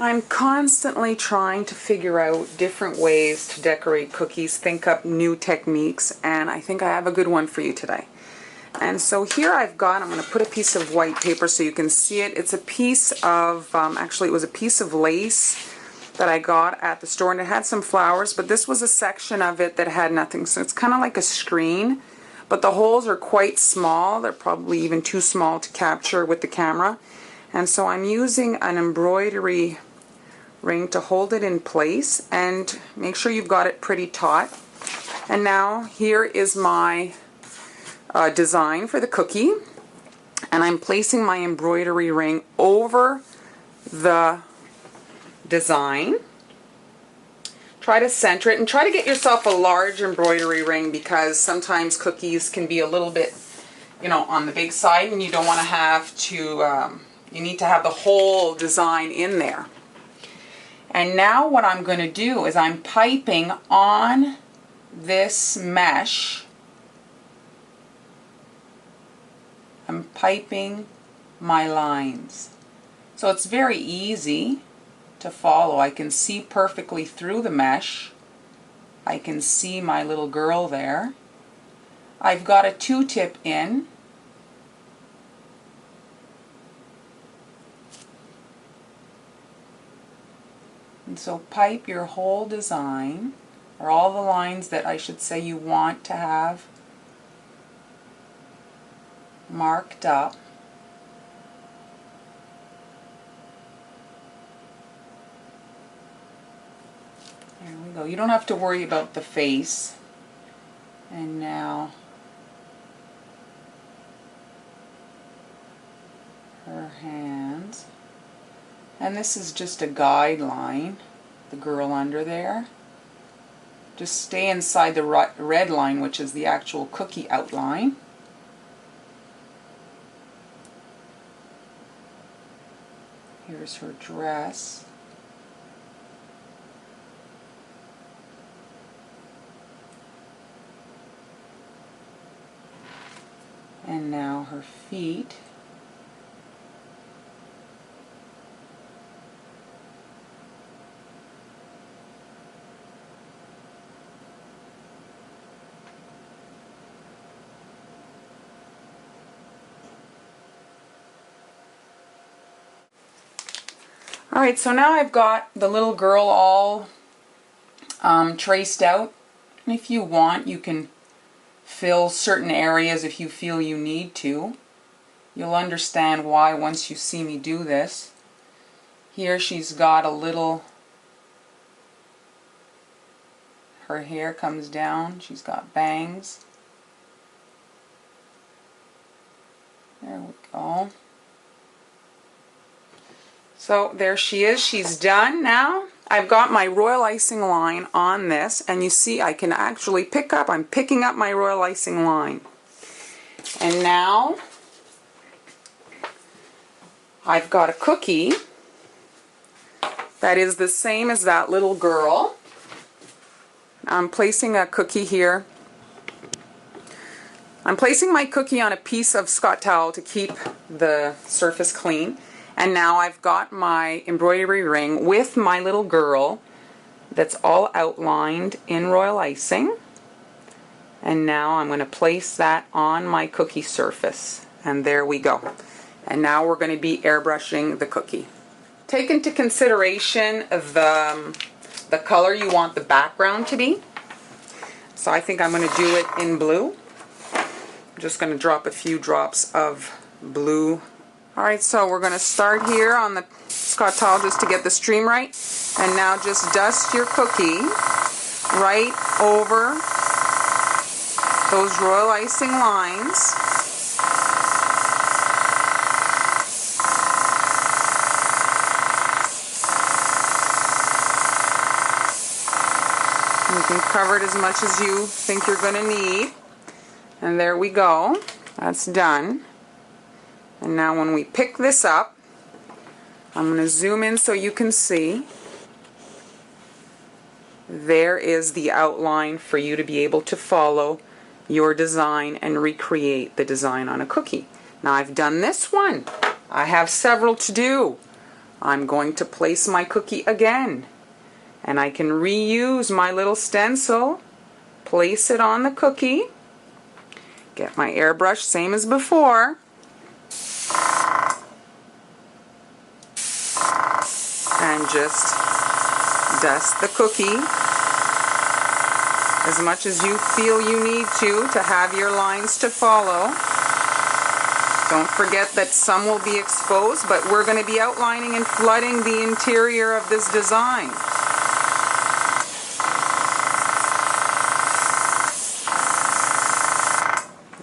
I'm constantly trying to figure out different ways to decorate cookies, think up new techniques, and I think I have a good one for you today. And so here I'm going to put a piece of white paper so you can see it. It's a piece of, actually it was a piece of lace that I got at the store, and it had some flowers, but this was a section of it that had nothing. So it's kind of like a screen, but the holes are quite small. They're probably even too small to capture with the camera. And so I'm using an embroidery ring to hold it in place, and make sure you've got it pretty taut. And now here is my design for the cookie, and I'm placing my embroidery ring over the design. Try to center it and try to get yourself a large embroidery ring, because sometimes cookies can be a little bit, on the big side, and you don't want to have to, you need to have the whole design in there. And now what I'm going to do is I'm piping on this mesh. I'm piping my lines. So it's very easy to follow. I can see perfectly through the mesh. I can see my little girl there. I've got a 2-tip in. And so pipe your whole design, or all the lines that I should say you want to have marked up. There we go. You don't have to worry about the face. And now her hands. And this is just a guideline, the girl under there. Just stay inside the red line, which is the actual cookie outline. Here's her dress. And now her feet. Alright, so now I've got the little girl all traced out. And if you want, you can fill certain areas if you feel you need to. You'll understand why once you see me do this. Here she's got a little, her hair comes down, she's got bangs. There we go. So there she is, she's done. Now I've got my royal icing line on this, and you see I can actually I'm picking up my royal icing line. And now I've got a cookie that is the same as that little girl. I'm placing a cookie here. I'm placing my cookie on a piece of Scott towel to keep the surface clean. And now I've got my embroidery ring with my little girl that's all outlined in royal icing. And now I'm going to place that on my cookie surface. And there we go. And now we're going to be airbrushing the cookie. Take into consideration the color you want the background to be. So I think I'm going to do it in blue. I'm just going to drop a few drops of blue. Alright, so we're going to start here on the Scott towel just to get the stream right. And now just dust your cookie right over those royal icing lines. You can cover it as much as you think you're going to need. And there we go. That's done. And now when we pick this up, I'm going to zoom in so you can see. There is the outline for you to be able to follow your design and recreate the design on a cookie. Now I've done this one. I have several to do. I'm going to place my cookie again. And I can reuse my little stencil, place it on the cookie, get my airbrush, same as before, and just dust the cookie as much as you feel you need to have your lines to follow. Don't forget that some will be exposed, but we're going to be outlining and flooding the interior of this design.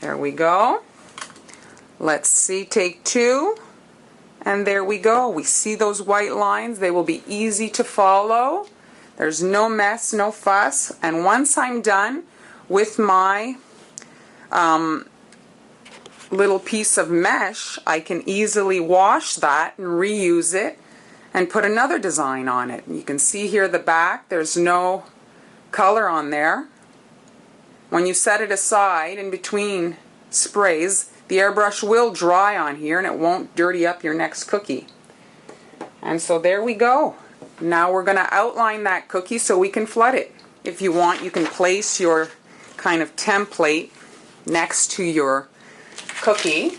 There we go. Let's see, take two. And there we go. We see those white lines. They will be easy to follow. There's no mess, no fuss. And once I'm done with my little piece of mesh, I can easily wash that and reuse it and put another design on it. You can see here the back, there's no color on there. When you set it aside in between sprays, the airbrush will dry on here and it won't dirty up your next cookie. And so there we go. Now we're going to outline that cookie so we can flood it. If you want, you can place your kind of template next to your cookie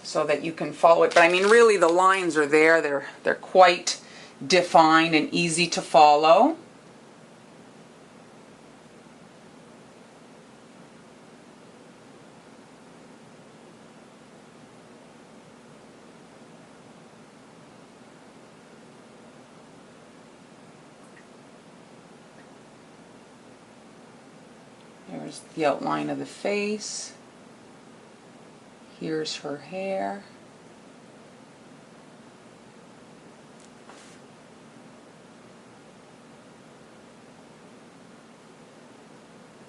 so that you can follow it. But I mean, really the lines are there. They're quite defined and easy to follow. There's the outline of the face. Here's her hair.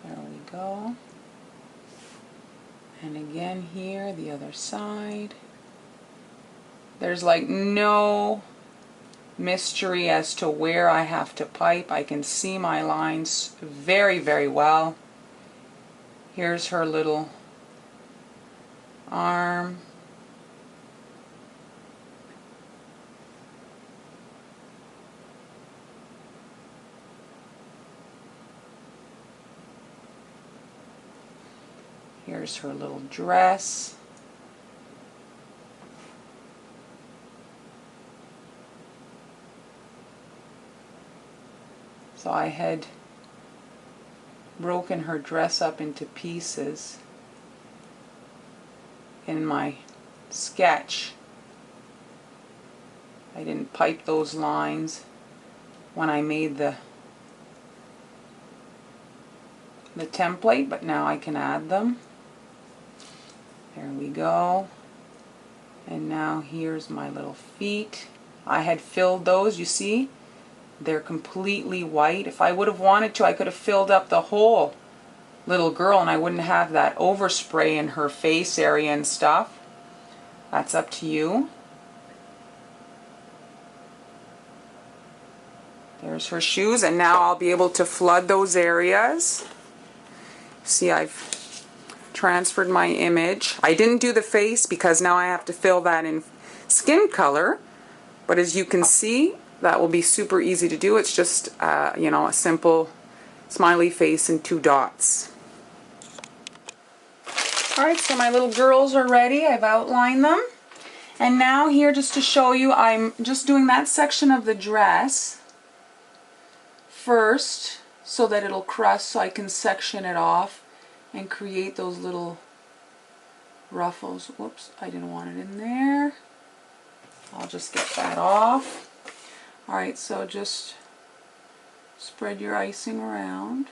There we go. And again here, the other side. There's like no mystery as to where I have to pipe. I can see my lines very, very well. Here's her little arm. Here's her little dress. So I had broken her dress up into pieces in my sketch. I didn't pipe those lines when I made the template, but now I can add them. There we go. And now here's my little feet. I had filled those, you see? They're completely white. If I would have wanted to, I could have filled up the whole little girl and I wouldn't have that overspray in her face area and stuff. That's up to you. There's her shoes, and now I'll be able to flood those areas. See, I've transferred my image. I didn't do the face because now I have to fill that in skin color, but as you can see, that will be super easy to do. It's just, you know, a simple smiley face and two dots. Alright, so my little girls are ready. I've outlined them. And now here, just to show you, I'm just doing that section of the dress first so that it'll crust, so I can section it off and create those little ruffles. Whoops, I didn't want it in there. I'll just get that off. Alright, so just spread your icing around.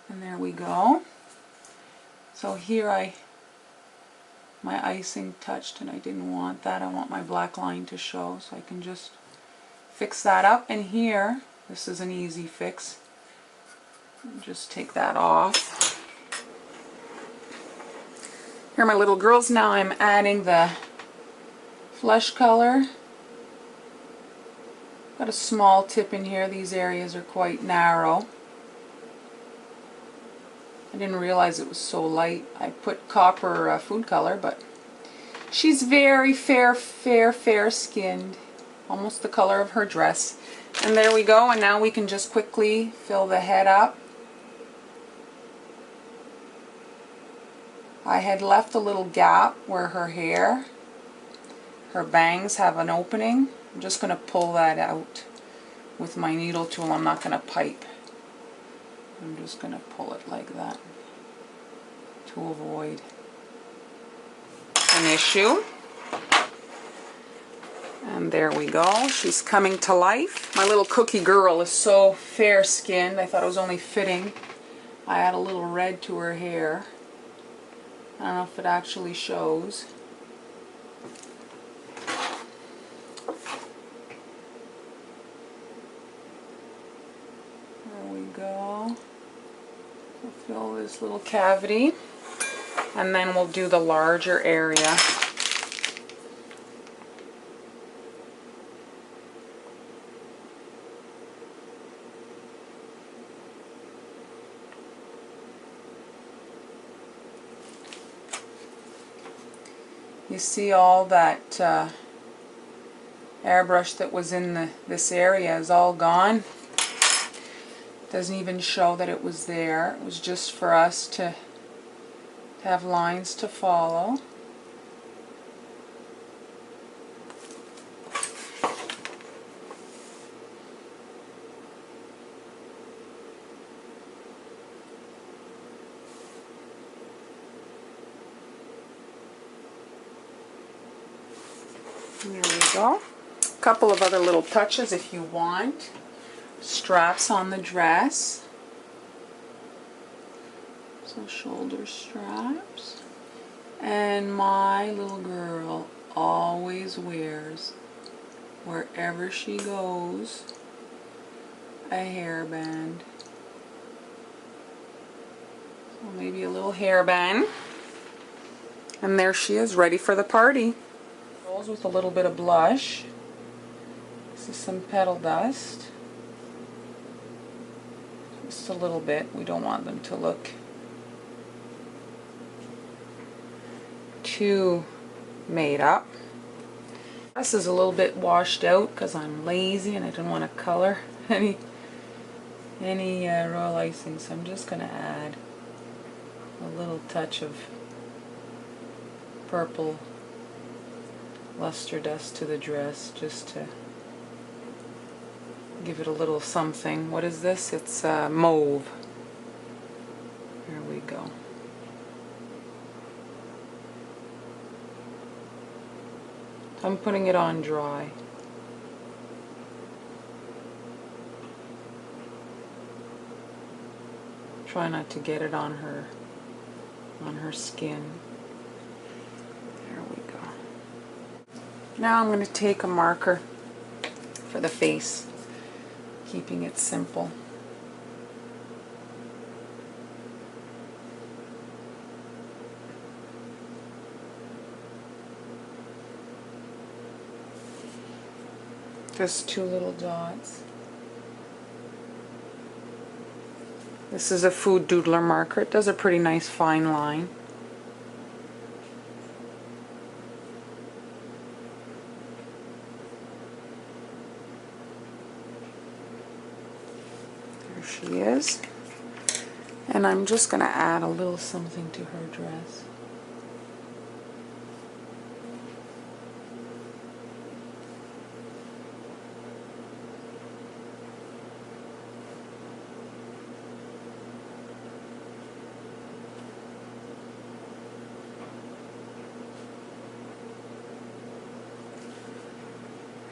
And there we go. So here my icing touched and I didn't want that. I want my black line to show, so I can just fix that up. And here, this is an easy fix. Just take that off. Here are my little girls. Now I'm adding the flesh color. Got a small tip in here. These areas are quite narrow. I didn't realize it was so light. I put copper food color, but she's very fair skinned. Almost the color of her dress. And there we go, and now we can just quickly fill the head up. I had left a little gap where her bangs have an opening. I'm just going to pull that out with my needle tool. I'm not going to pipe. I'm just going to pull it like that to avoid an issue. And there we go. She's coming to life. My little cookie girl is so fair-skinned. I thought it was only fitting. I add a little red to her hair. I don't know if it actually shows. There we go. We'll fill this little cavity. And then we'll do the larger area. You see all that airbrush that was in this area is all gone. Doesn't even show that it was there. It was just for us to have lines to follow. There we go. A couple of other little touches if you want. Straps on the dress. So shoulder straps. And my little girl always wears, wherever she goes, a hairband. So maybe a little hairband. And there she is, ready for the party. With a little bit of blush. This is some petal dust. Just a little bit. We don't want them to look too made up. This is a little bit washed out because I'm lazy and I didn't want to color any royal icing, so I'm just going to add a little touch of purple luster dust to the dress just to give it a little something. What is this? It's mauve. There we go. I'm putting it on dry. Try not to get it on her skin. There we go. Now I'm going to take a marker for the face, keeping it simple. Just 2 little dots. This is a food doodler marker. It does a pretty nice fine line. There she is. And I'm just going to add a little something to her dress.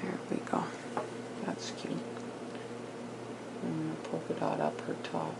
There we go. That's cute. I'm going to polka dot up her top.